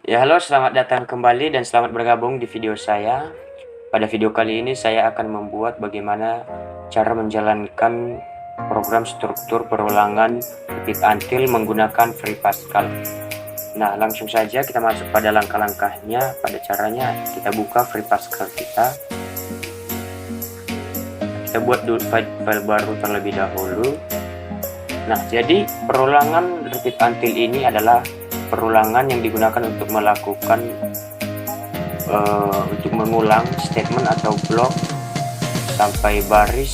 Ya, halo, selamat datang kembali dan selamat bergabung di video saya. Pada video kali ini saya akan membuat bagaimana cara menjalankan program struktur perulangan repeat until menggunakan Free Pascal. Nah, langsung saja kita masuk pada langkah-langkahnya. Pada caranya kita buka Free Pascal kita. Kita buat dulu file baru terlebih dahulu. Nah, jadi perulangan repeat until ini adalah perulangan yang digunakan untuk melakukan untuk mengulang statement atau blok sampai baris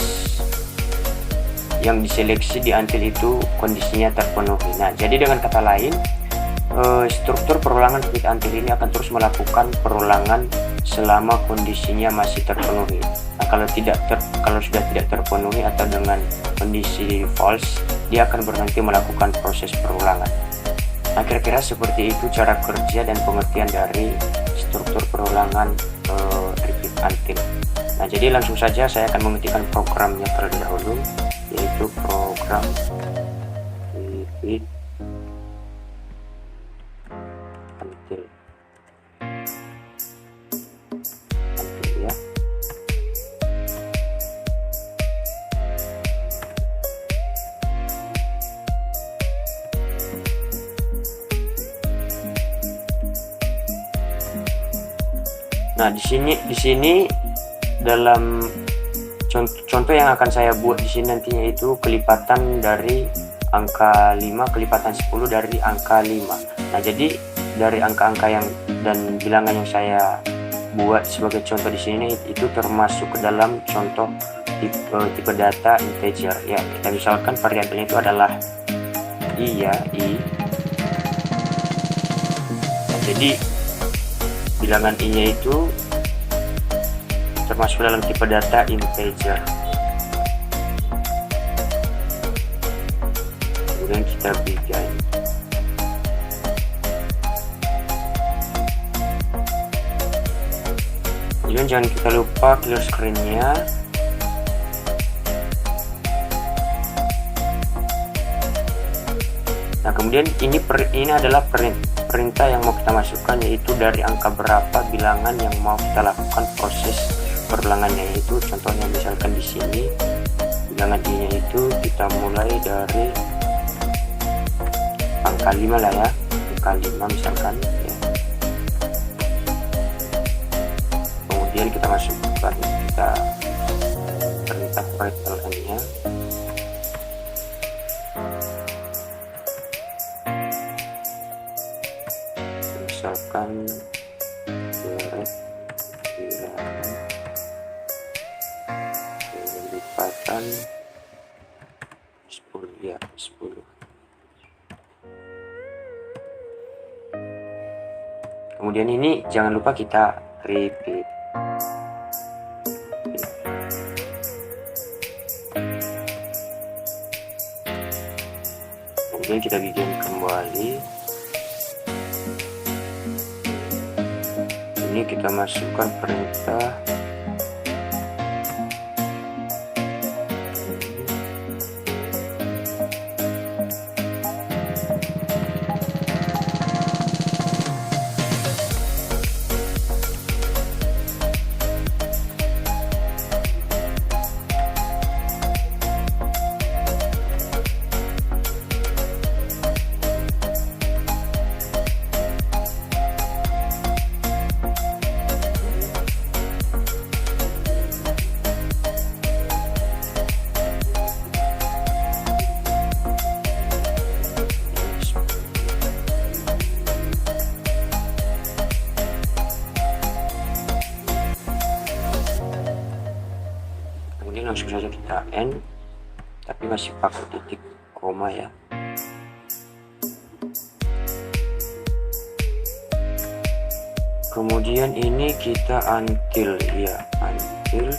yang diseleksi di until itu kondisinya terpenuhi. Nah, jadi dengan kata lain, struktur perulangan repeat until ini akan terus melakukan perulangan selama kondisinya masih terpenuhi. Nah, kalau sudah tidak terpenuhi atau dengan kondisi false, dia akan berhenti melakukan proses perulangan. Nah, kira-kira seperti itu cara kerja dan pengertian dari struktur perulangan repeat until. Nah, jadi langsung saja saya akan mengetikkan programnya terlebih dahulu, yaitu program repeat until ya. Nah, di sini dalam contoh yang akan saya buat di sini nantinya itu kelipatan dari angka 5, kelipatan 10 dari angka 5. Nah, jadi dari angka-angka yang dan bilangan yang saya buat sebagai contoh di sini itu termasuk ke dalam contoh tipe data integer ya. Kita misalkan variabelnya itu adalah i ya, i. Nah, jadi bilangan i-nya itu termasuk dalam tipe data integer. Kemudian kita begin. Kemudian jangan kita lupa clear screen-nya. Nah, kemudian ini adalah perintah yang mau kita masukkan, yaitu dari angka berapa bilangan yang mau kita lakukan proses perulangannya, yaitu contohnya misalkan di sini bilangan i-nya itu kita mulai dari angka 5 lah ya, angka 5 misalkan ya. Kemudian kita masukkan perintah ln-nya. Misalkan lipatan 10 ya, 10. Kemudian ini jangan lupa kita repeat. Kemudian kita bikin kembali. Ini kita masukkan perintah langsung saja kita end, tapi masih pakai titik koma ya. Kemudian ini kita until ya, until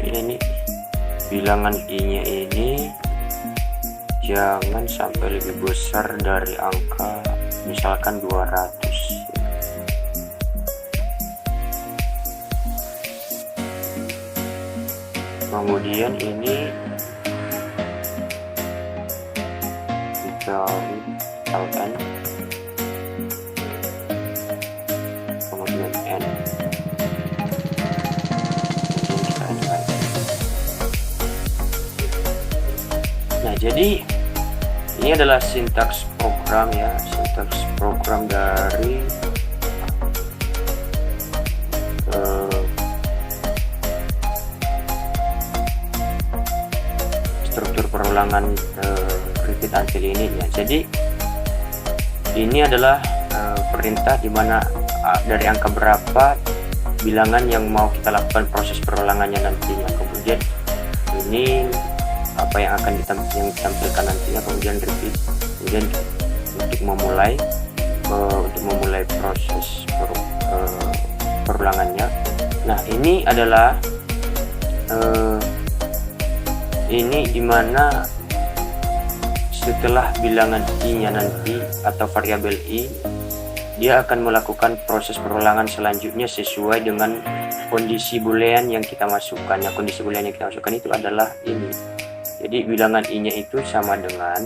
ini bilangan i-nya ini jangan sampai lebih besar dari angka misalkan 200. Kemudian ini kita ln, kemudian n, kemudian kita n lagi. Nah, jadi ini adalah sintaks program ya, sintaks program dari struktur perulangan repeat until ini ya. Jadi ini adalah perintah di mana dari angka berapa bilangan yang mau kita lakukan proses perulangannya nantinya. Kemudian ini apa yang akan ditampilkan nantinya, kemudian repeat, kemudian untuk memulai proses perulangannya. Nah, ini adalah ini dimana setelah bilangan i-nya nanti atau variabel i, dia akan melakukan proses perulangan selanjutnya sesuai dengan kondisi boolean yang kita masukkan. Ya, kondisi boolean yang kita masukkan itu adalah ini. Jadi bilangan i-nya itu sama dengan,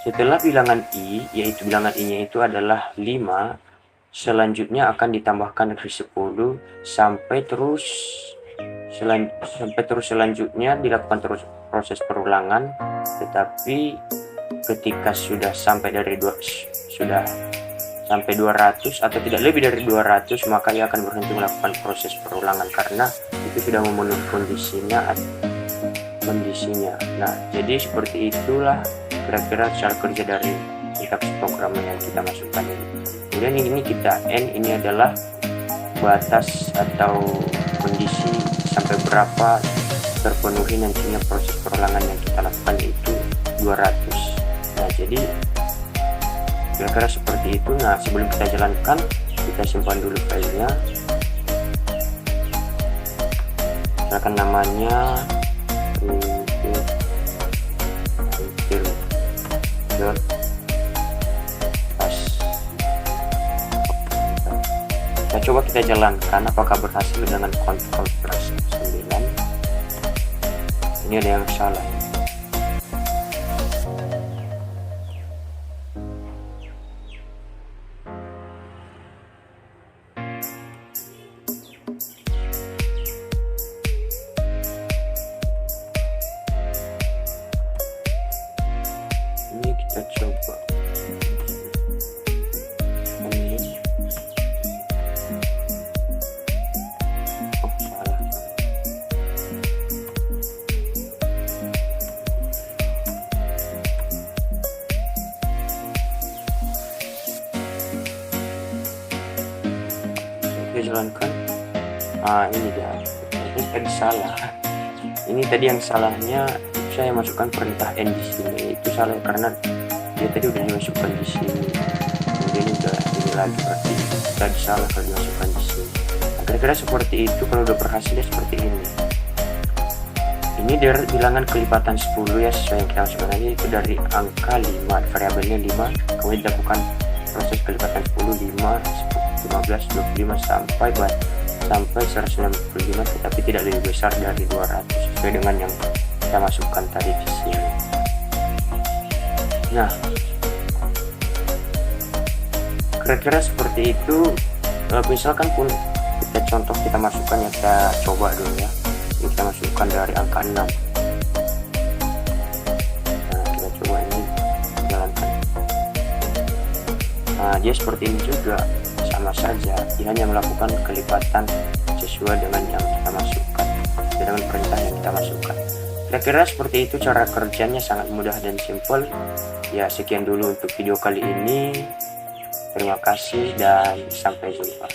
setelah bilangan i, yaitu bilangan i-nya itu adalah 5, selanjutnya akan ditambahkan dari 10 sampai terus selanjutnya dilakukan terus proses perulangan. Tetapi ketika sudah sampai 200 atau tidak lebih dari 200, maka ia akan berhenti melakukan proses perulangan karena itu sudah memenuhi kondisinya. Nah, jadi seperti itulah kira-kira cara kerja dari sintaks program yang kita masukkan ini. Kemudian ini kita n, ini adalah batas atau kondisi sampai berapa terpenuhi nantinya proses perulangan yang kita lakukan, itu 200. Nah, jadi kira-kira seperti itu. Nah, sebelum kita jalankan, kita simpan dulu filenya. Misalkan namanya Nah, coba kita jalankan apakah berhasil dengan Ctrl+9. Ini ada yang salah. Ini kita coba. Jalankan. Ini dia. Ini tadi salah. Ini tadi yang salahnya, saya masukkan perintah n di sini. Itu salah karena dia tadi udah dimasukkan di sini. Kemudian ini lagi, berarti tadi salah kalau dimasukkan di sini. Nah, kira-kira seperti itu. Kalau udah berhasilnya seperti ini. Ini dari bilangan kelipatan 10 ya, sesuai yang kita masukkan aja, itu dari angka 5, variabelnya 5, kemudian dilakukan proses kelipatan 10, 5, 15, 25 sampai 195, tetapi tidak lebih besar dari 200 sesuai dengan yang kita masukkan tadi di sini. Nah, kira-kira seperti itu. Misalkan pun kita masukkan, ya kita coba dulu ya. Ini kita masukkan dari angka 6. Nah, kita coba ini jalankan. Nah, dia seperti ini juga. Sama saja, dia hanya melakukan kelipatan sesuai dengan yang kita masukkan, dengan perintah yang kita masukkan. Kira-kira seperti itu cara kerjanya, sangat mudah dan simple. Ya, sekian dulu untuk video kali ini. Terima kasih dan sampai jumpa.